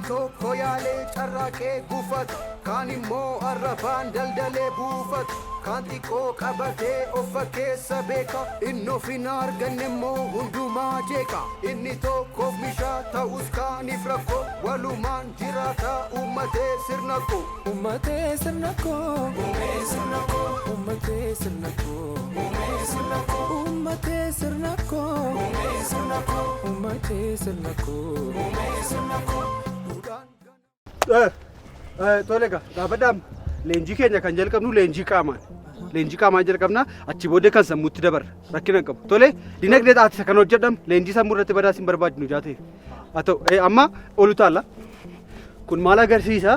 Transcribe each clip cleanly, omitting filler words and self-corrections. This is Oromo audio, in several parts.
tokko yaalee carraaqee gufatu kaan immoo arrabaan daldalee buufatu kaan xiqqoo qabatee ofa keessa beeka inni of hin arganne immoo hundumaa jeeqa inni tokkoof mishaa ta'us kaaniif rakkoo walumaan jiraata ummatee sirna koo ummatee sirna koo ummatee sirna koo ummatee sirna koo ummatee sirna koo ummatee sirna koo ummatee sirna koo ummatee sirna koo ummatee sirna koo tolega dhaabadhaam leenjii keenya kan jalqabnu leenjii qaamaan jalqabna achi booddee kan sammuutti dabarra rakkina qabu tole dinagdee taatisa kan hojjedham leenjii sammuu irratti badaas hin barbaadnu jaate haa ta'u amma olu taalla kun maal agarsiisa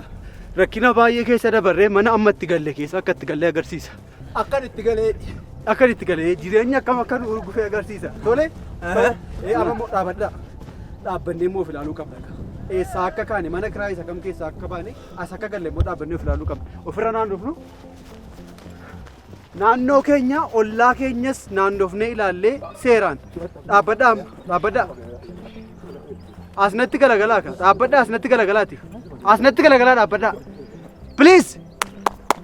rakkina baay'ee keessa dabarree mana amma itti galle keessa akka itti gallee agarsiisa akkan itti galee jireenya akkam akka nu urgufee agarsiisa tole amma immoo dhaabbannee immoo of ilaaluu qabna eessaa akka kaane mana kiraa isa kam keessaa akka baane as akka galle immoo dhaabbannee of ilaaluu qabna ofirra naannofnu naannoo keenya ollaa keenyas naannofnee ilaallee seeraan dhaabbadhaa asnatti galagalaa ka dhaabbadhaa asnatti galagalaati asnatti galagalaa dhaabbadhaa please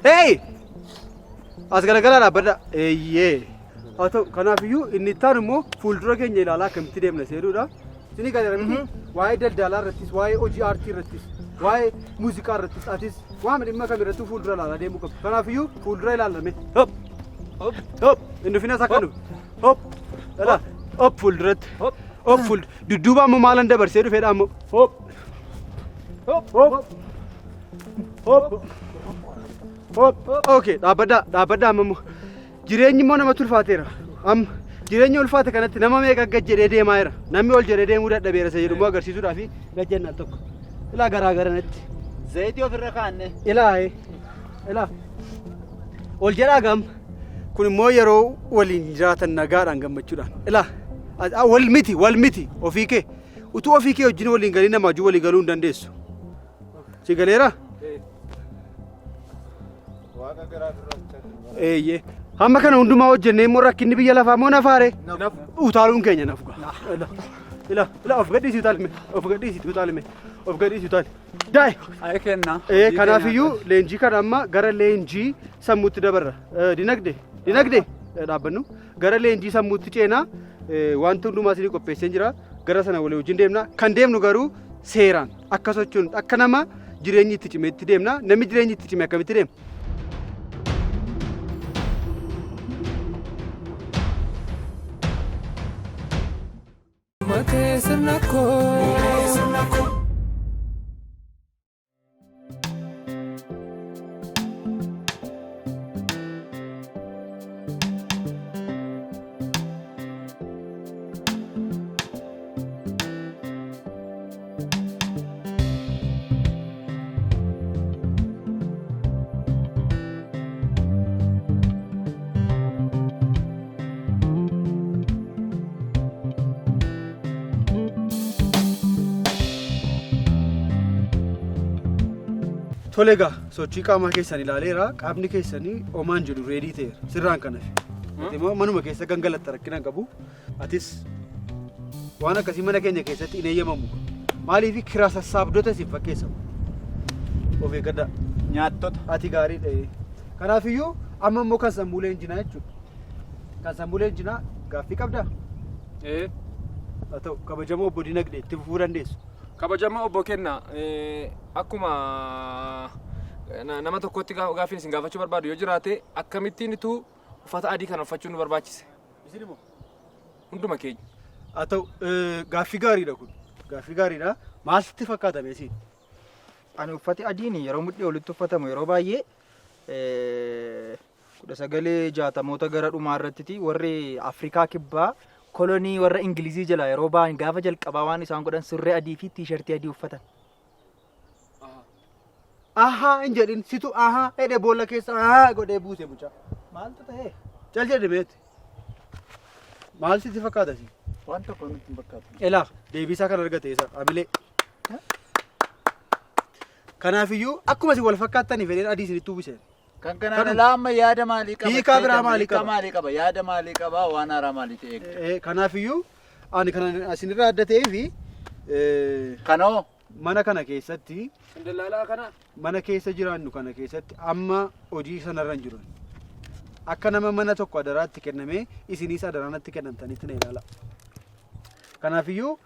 hey as galagalaa dhaabbadhaa eeyyee haa ta'u kanaafiyyuu inni ittaan immoo fuuldura keenya ilaalaa akkamitti deemna seeruudha sini gajaramitti waa'ee daldalaa irrattis waa'ee hojii aartii irrattis waa'ee muuziqaa irrattis atis waan dhimma kamirrattuu fuuldura ilaalaa deemuu qabdu kanaafiyyuu fuuldura ilaalame hop inni finas akka dhufu hop fuulduratti hop dudduuba ammoo maalan dabarsee dhufeedha ammoo hop okay dhaabbadhaa ammoo jireenyi immoo namatti ulfaateera amma jireenya ulfaate kanatti nama meeqa gajjedhee deemaa jira namni ol jedhee deemuu dadhabeera isa jedhu immoo agarsiisuudhaaf gajjannaan tokko ilaa garaa garanatti zayitii ofirra kaanne ilaa ol jedhaa gam kun immoo yeroo waliin jiraatan nagaadhaan gammachuudhaan ilaa wal miti ofii kee utuu ofii kee wajjin waliin galii nama wajjin waliin galuu hin dandeessu si galeera eeyyee hamma kana hundumaa hojjennee immoo rakkinni biyya lafaa moo nafaare utaaluun keenya nafuga of gadhiisi utaalme daa'e kanaafiyyuu leenjii kana amma gara leenjii sammuutti dabarra dinagdee dhaabbannu gara leenjii sammuutti ceenaa wanta hundumaa isinii qopheesseen jira gara sana walii wajjin deemna kan deemnu garuu seeraan akka sochoon akka nama jireenyi itti cimeetti deemna namni jireenyi itti cime akkamitti deema ummatee sirna koo tolega sochii qaamaa keessan ilaaleera qaamni keessanii omaan jedhu reedii ta'eera sirraan kanaaf immoo manuma keessa gangalatta rakkina qabu atis waan akkasii mana keenya keessatti hin eeyyamamu maaliif kiraa sassaabdota isin fakkeessamu of eeggadhaa nyaattota ati gaarii ta'e kanaafiyyuu amma immoo kan sammuu leenjinaa jechuudha kan sammuu leenjinaa gaaffii qabdaa haa ta'u kabajamoo obbo Dinagdee itti fufuu dandeessu kabajama obbo Kenna akkuma nama tokkotti gaafiin isin gaafachuu barbaadu yoo jiraate akkamittiin ituu uffata adii kana uffachuun nu barbaachise isin immoo hunduma keenya haa ta'u gaaffii gaariidha kun gaaffii gaariidha maal sitti fakkaatame isin ani uffati adiin yeroo mudhii olitti uffatamu yeroo baay'ee 1960 gara dhumaa irratti warri Afrikaa kibbaa kolonii warra Ingilizii jala yeroo ba'an gaafa jalqabaa waan isaan godhan surree adii fi tiishartii adii uffatan. Hin jedhin situ hidhee boolla keessa godhee buuse mucaa. Maaltu ta'e? Cal jedhe beeti. Maal sitti fakkaata si? Waan tokko nutti hin fakkaatu. Elaa deebisaa kan argate isa abilee. Kanaafiyyuu akkuma isin wal fakkaatanii fedheen adii isinitti uwwiseen. Kan kana lama yaada maalii qaba? Hiika biraa maalii qaba? Yaada maalii qaba? Waan haaraa maalii ta'e? Kanaafiyyuu ani kan isinirraa adda ta'ee fi kanoo mana kana keessatti Daldalaa kana mana keessa jiraannu kana keessatti amma hojii sanarra hin jiru. Akka nama mana tokko adaraatti kennamee isinis adaraanatti kennamtanitti na ilaala. Kanaafiyyuu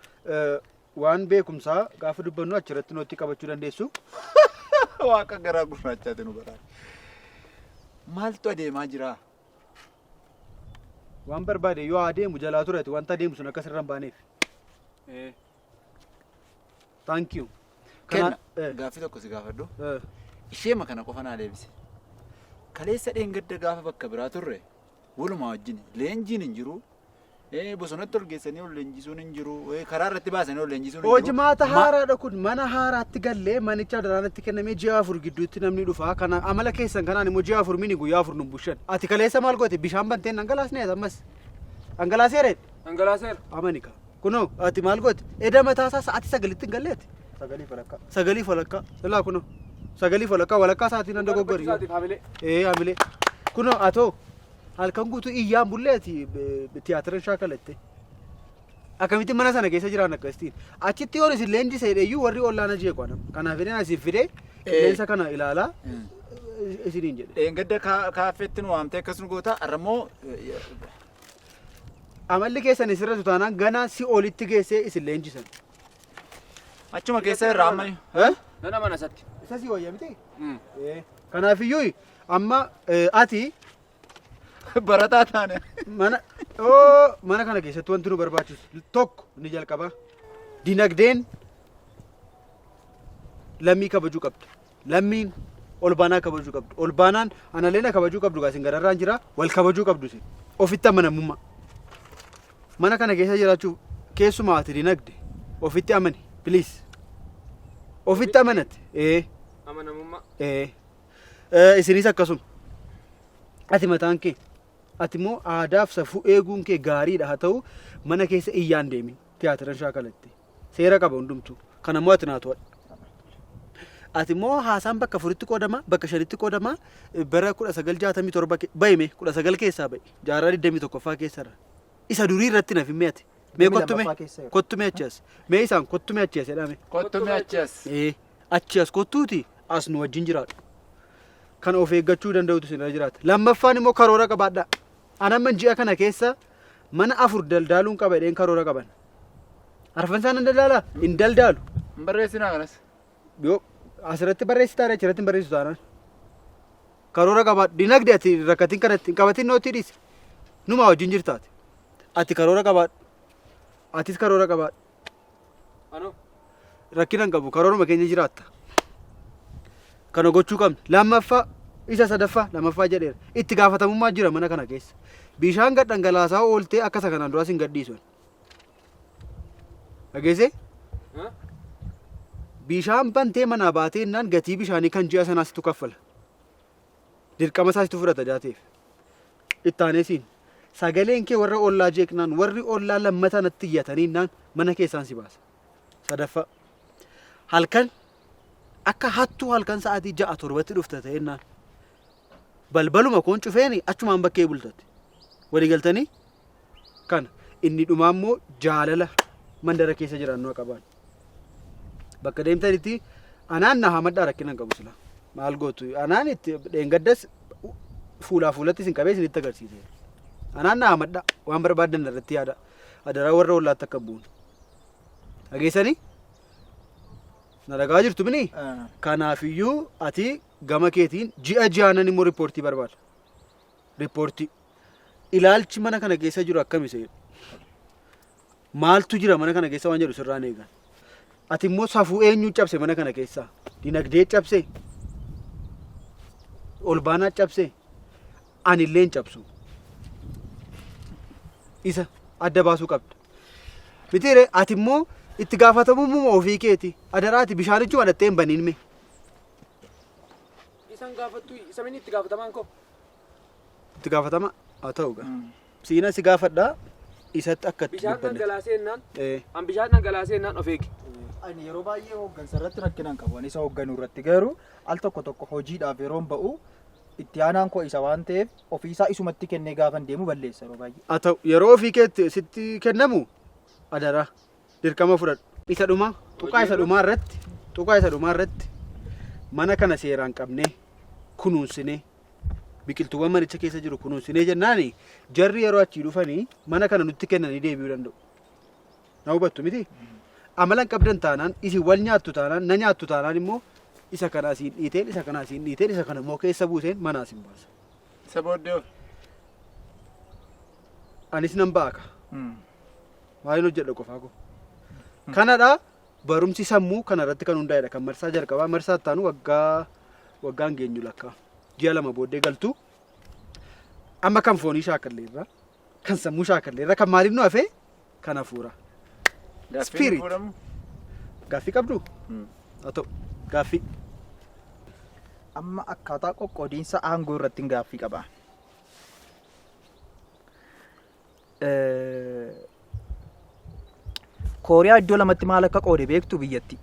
waan beekumsaa gaafa dubbannu achirratti nutti qabachuu dandeessu. Waaqa garaa gurraachaati nu bara. Maaltu adeemaa jira? Waan barbaade yoo adeemu jalaa tureeti wanta adeemu sun akka sirra hin baaneef. Thank you. Kenna gaaffii tokko si gaafadhu. Isheema kana qofa naa deebise. Kaleessa dheengadda gaafa bakka biraa turre walumaa wajjin leenjiin hin jiru. Bosonatti ol geessanii ol leenjisuun hin jiru. Karaa irratti baasanii ol leenjisuun hin jiru. Hojimaata haaraadha kun mana haaraatti gallee manicha adaraanatti kennamee ji'a 4 gidduutti namni dhufa. Kana amala keessan kanaan immoo ji'a 4 mini guyyaa 4 numbushan. Ati kaleessa maal goote bishaan banteen dhangalaasnee ammas. Dhangalaaseereedha. Dhangalaaseera. Amanika. Kunoo ati maal goote? Eda mataasaa sa'aatii 9tti hin galleeti. 9 falakkaa. Ilaa kunoo. 9 falakkaa walakkaa sa'aatiin hunda goggori. Hamilee. Kunoo atoo halkan guutuu iyyaan bulleeti tiyaatiran shaakalatte. Akkamitti mana sana keessa jiran akkasitiin. Achitti yoon isin leenjisee dheeyyuu warri ollaana jeequ anam. Kanaaf inni asiif fidee qilleensa kana ilaalaa isiniin jedhe. Dheengadda kaaffeetti nu waamtee akkas nu goota arramoo amalli keessan isirratti taanaan ganaa si olitti geessee isin leenjisan. achuma keessa irraa amma Nana mana satti. Isa si wayya miti? Kanaafiyyuu amma ati barataa taane. mana kana keessatti wanti nu barbaachisu tokko ni jalqaba. Dinagdeen lammii kabajuu qabdu. Lammiin olbaanaa kabajuu qabdu. Olbaanaan analeena kabajuu qabdu gaasin gararraan jira wal kabajuu qabdu si. Ofitti amanamummaa. Mana kana keessa jiraachuu keessumaa ati dinagde ofitti amani please. Ofitti amanati. Amanamummaa. Isinis akkasuma. Ati mataan kee ati immoo aadaaf safuu eeguun kee gaariidha haa ta'u mana keessa iyyaan deemi tiyaatiran shaakalatti seera qaba hundumtu kana immoo ati naatu ati immoo haasaan bakka 4tti qoodama bakka 5tti qoodama bara 1967 bayme 19 keessaa bayi jaarraa 21ffaa keessarra isa durii irratti nafi meeti mee kottume achas mee isaan kottume achas jedhame kottume achas achas kottuuti as nu wajjin jiraadhu kan of eeggachuu danda'utu sinirra jiraata lammaffaan immoo karoora qabaadha anamman ji'a kana keessa mana 4 daldaaluun qaba jedheen karoora qaban arfan isaan hin daldaalu barreessinaa kanas yoo asirratti barreessitaa achirratti barreessu taanaan karoora qabaadhu dinagde ati rakkatiin kanatti qabatiin nootii dhiise numaa wajjin jirtaati ati karoora qabaadhu atis karoora qabaadhu Ano? rakkina hin qabu karooruma keenya jiraatta kana gochuu qabna lammaffaa isa sadaffaa lammaffaa jedheera itti gaafatamummaa jira mana kana keessa bishaan gad dhangalaasaa ooltee akkasa kanaan duraas hin gadhiisu dhageesse bishaan bantee manaa baatee innaan gatii bishaanii kan ji'a sanaasitu kaffala dirqama isaasitu fudhata jaateef ittaaneesiin sagaleen kee warra ollaa jeeqnaan warri ollaa lammata natti iyyatanii innaan mana keessaan si baasa sadaffaa halkan akka hattuu halkan sa'aatii 6-7tti dhufta ta'ennaan balbaluma koon cufeeni achumaan bakkee bultate walii galtanii kana inni dhumaa immoo jaalala mandara keessa jiraannoo qabaan bakka deemtanitti anaan na hamadhaa rakkina hin qabu sila maal gootu anaan itti dheengaddas fuulaa fuulatti isin qabee isinitti agarsiise anaan na hamadhaa waan barbaadan irratti yaada adaraa warra ollaatti akka bu'uun dhageessanii na dhagaa jirtu mini kanaafiyyuu ati gama keetiin ji'aanan immoo riippoortii barbaada riippoortii ilaalchi mana kana keessa jiru akkami seedu maaltu jira mana kana keessa waan jedhu sirraan eegan ati immoo safuu eenyuu cabse mana kana keessa dinagdee cabse olbaanaa cabse ani illee hin cabsu isa adda baasuu qabda mitiire ati immoo itti gaafatamummaa ofii keeti adaraati bishaanichuma dhattee hin baniin mee Isan gaafattu isa minni itti gaafatamaan koo. itti gaafatama haa ta'u siina si gaafadhaa isatti akka itti Bishaan dubbanne dhangalaasee ennaan. An bishaan dhangalaasee ennaan of eegi. Ani yeroo baay'ee hooggansa irratti rakkina hin qabu. Ani isa hoogganuu irratti garuu al tokko hojiidhaaf yeroon ba'u itti aanaan koo isa waan ta'eef ofiisaa isumatti kennee gaafan deemu balleessa yeroo baay'ee. haa ta'u yeroo ofii keetti sitti kennamu adaraa dirqama fudhadhu isa dhumaa irratti mana kana seeraan qabnee kunuunsinee biqiltuuwwan manicha keessa jiru kunuunsinee jennaani jarri yeroo achii dhufanii mana kana nutti kennanii deebi'uu danda'u. Na hubattu miti? Amalan qabdan taanaan isin wal nyaattu taanaan na nyaattu taanaan immoo isa kana asiin dhiiteen isa kana asiin dhiiteen isa kana immoo keessa buuseen mana asiin baasa. Isa booddee Anis nan baaka. Maaliin hojjedha qofaa koo. Kanadha barumsi sammuu kanarratti kan hundaa'edha kan marsaa jalqabaa marsaa ittaanu waggaan geenyu lakkaa. Ji'a 2 booddee galtu amma kan foonii shaakalleerra kan sammuu shaakalleerra kan maaliif nu hafee kan hafuura. Spirit. Gaaffii qabdu? Haa ta'u gaaffii. Amma akkaataa qoqqoodiinsa aangoo irratti gaaffii qaba. Kooriyaa iddoo lamatti maal akka qoode beektu biyyatti?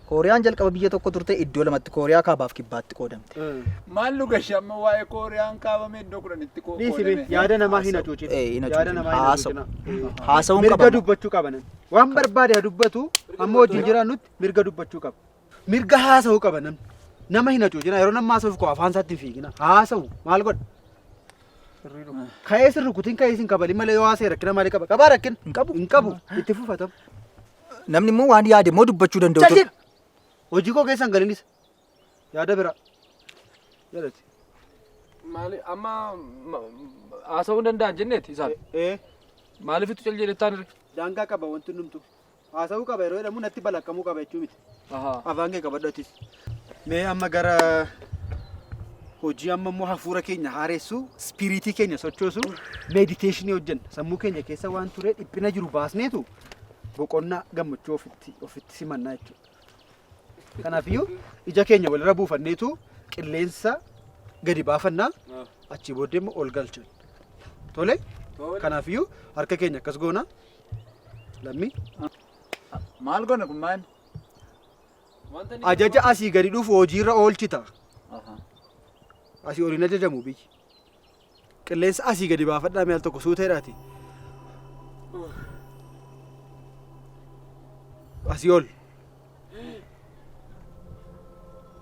Kooriyaan jalqaba biyya tokko turte iddoo lamatti Kooriyaa kaabaaf kibbaatti qoodamte. Maal nu gashamma waa'ee Kooriyaan kaabame iddoo 10tti qoodame. Yaada namaa hin hacuucine. Yaada namaa hin hacuucine. Haasawuun qaba. Mirga dubbachuu qaban. Waan barbaade dubbatu amma wajjin jiraannutti mirga dubbachuu qaba. Mirga haasawuu qaba namni. Nama hin hacuucina yeroo nama haasawuuf koo afaan isaatti fiigina. Haasawu maal godha? Ka'ee sirri kutiin ka'ee sin kabali malee yoo haasee rakkina maalii qaba? Qabaa rakkina? Hin qabu. Itti fufatamu. Namni immoo waan yaade immoo dubbachuu danda'u. Hojii koo keessan galinis yaada bira yaadati. Maali amma haasawuu danda'an jenneeti isaan. Maaliifittu cal jedhettaan irre? Daangaa qaba wanti numtu. Haasawuu qaba yeroo jedhamu natti balaqqamuu qaba jechuu miti. Afaan kee qabadhatis. Mee amma gara hojii amma immoo hafuura keenya haaressu spiriitii keenya sochoosu mediteeshinii hojjenna. Sammuu keenya keessa waan ture dhiphina jiru baasneetu boqonnaa gammachuu ofitti simannaa jechuudha. Kanaafiyyuu ija keenya walirra buufanneetu qilleensa gadi baafannaa achii booddee immoo ol galchan. Tole? Kanaafiyyuu harka keenya akkas goona. Lammii. Maal goona kun maal? Ajaja asii gadi dhufu hojiirra oolchita. Asii oliin ajajamu biyyi. Qilleensa asii gadi baafadhaa mi'al tokko suuteedhaati. Asii ol.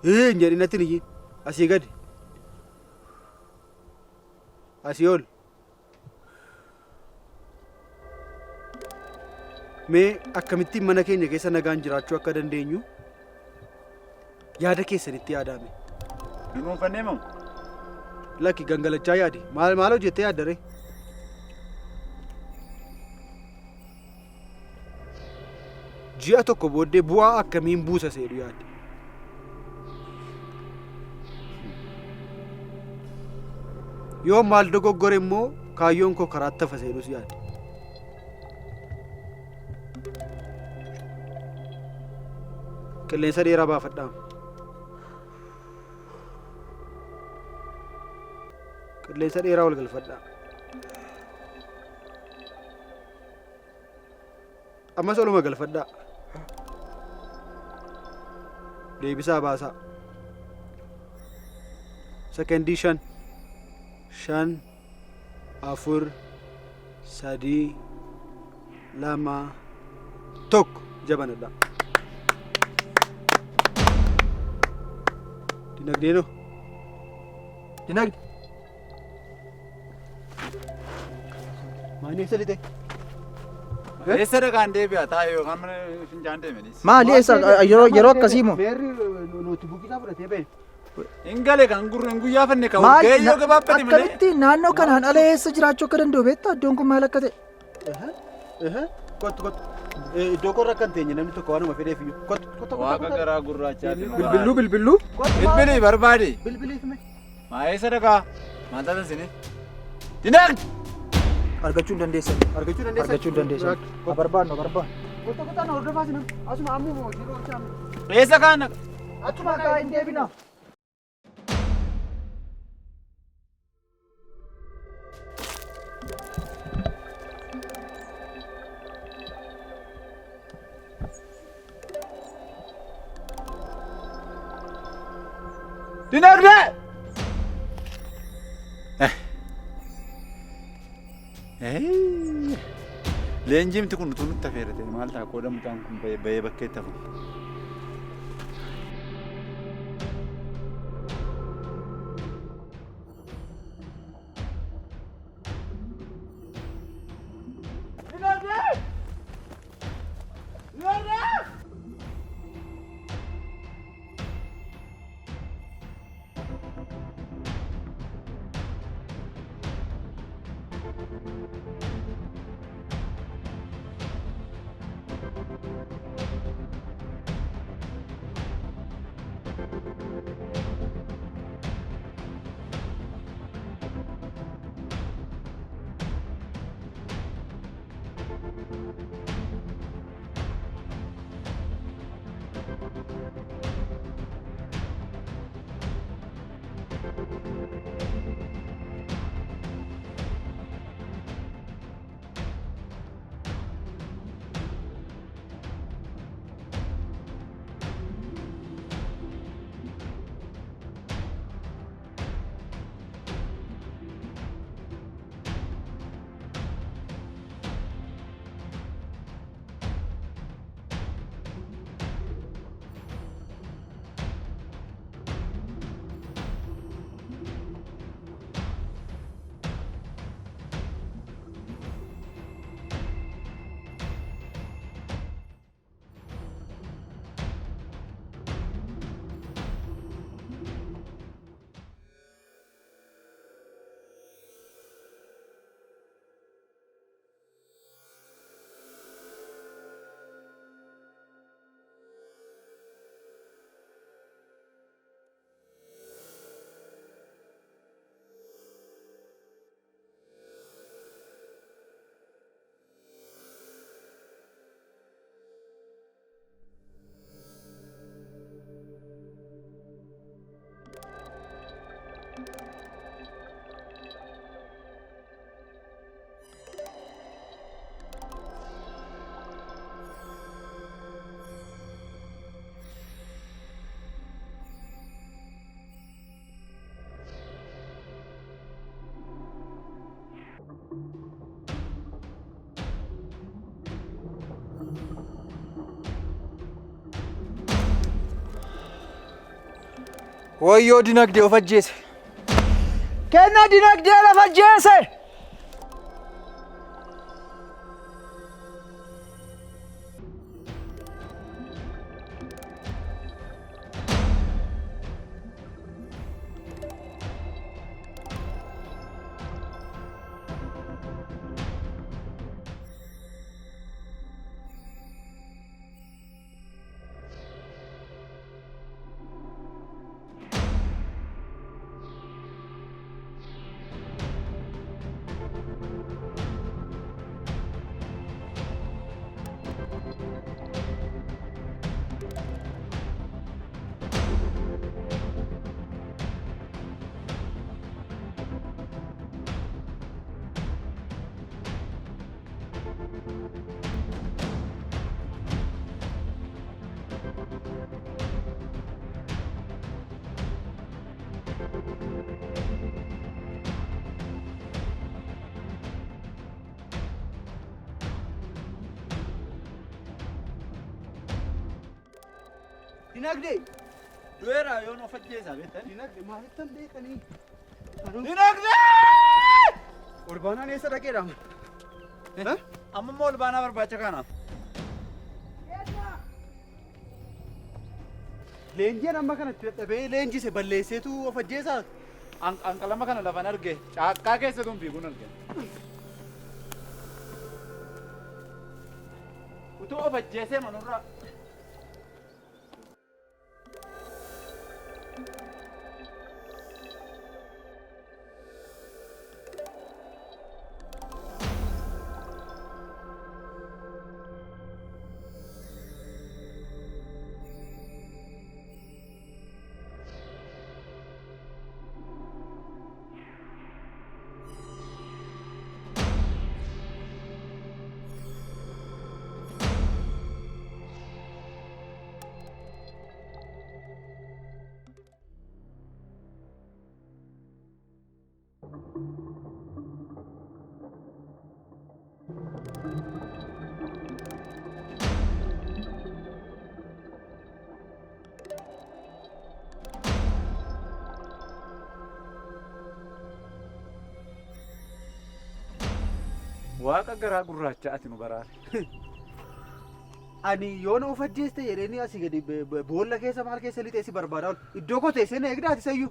Hin jedhinatti niyyiin asii gadi asii ol mee akkamittiin mana keenya keessa nagaan jiraachuu akka dandeenyu yaada keessanitti yaadame. Dunuunfannee moo? Lakki gangalachaa yaade maal hojjettee yaaddare? Ji'a tokko booddee bu'aa akkamiin buusa seedu yaadde? Yoo maal dogoggore immoo kaayyoon koo karaatti hafa seenus yaadde. Qilleensa dheeraa baafadhaa. Qilleensa dheeraa ol galfadhaa. Ammas oluma galfadhaa. Deebisaa baasaa. Sekendii 5. 5 4 3 2 1 jabanadha. Dinagdeenoo. Dinagde. Maani eessa lixee? Eessa dhaqaan deebi'a taa'ee yookaan mana finjaan deemanis. Maali eessa yeroo akkasii moo? Beerri nuti bukisaa fudhatee ba'e. Ingale kan guyyaa fanne kan geeyyoo gabaabbate malee. Akkamitti naannoo kanaan ala eessa jiraachuu akka danda'u beektaa iddoon kun maal akka ta'e? Kottu. Iddoo korra kan teenye namni tokko waanuma fedheef iyyuu. Kottu. Waaqa garaa gurraachaati. Bilbiluu. Bilbilii barbaade. Bilbiliif mee? Maa eessa dhaqaa? Maal taatan sini? Dinagdi! Argachuu hin dandeessan. Barbaannu. Kottu na hordofaa sinam. Asuma ammoo hojii roochaa. Eessa kaan? Achuma kaa hin deebina. Dinagde! Leenjiimti kun utuu nutti affeerate maal ta'a qooda mucaan kun bahee bakkeetti hafu. Wayyoo dinagdee of ajjeese. Kennaa dinagdee lafa ajjeese. Dinagdee. Du'eeraa yoo nu of ajjeesaa beektan. Dinagdee maalittan beekanii? Dinagdee! Olbaanaan eessa dhaqeedha? Amma immoo olbaanaa barbaacha kanaaf. Leenjiin amma kanatti dadhabee leenjise balleesseetu of ajjeesaa? Anqalama kana lafan arge caakkaa keessa tun fiiguun arge. Utuu of ajjeesee manurraa. Waaqa garaa gurraacha ati nu baraare. Ani yoona of ajjeeste jedhanii asii gadi boolla keessa maal keessa lixee si barbaadaa iddoo koo teessee na eegdaati sayyuu.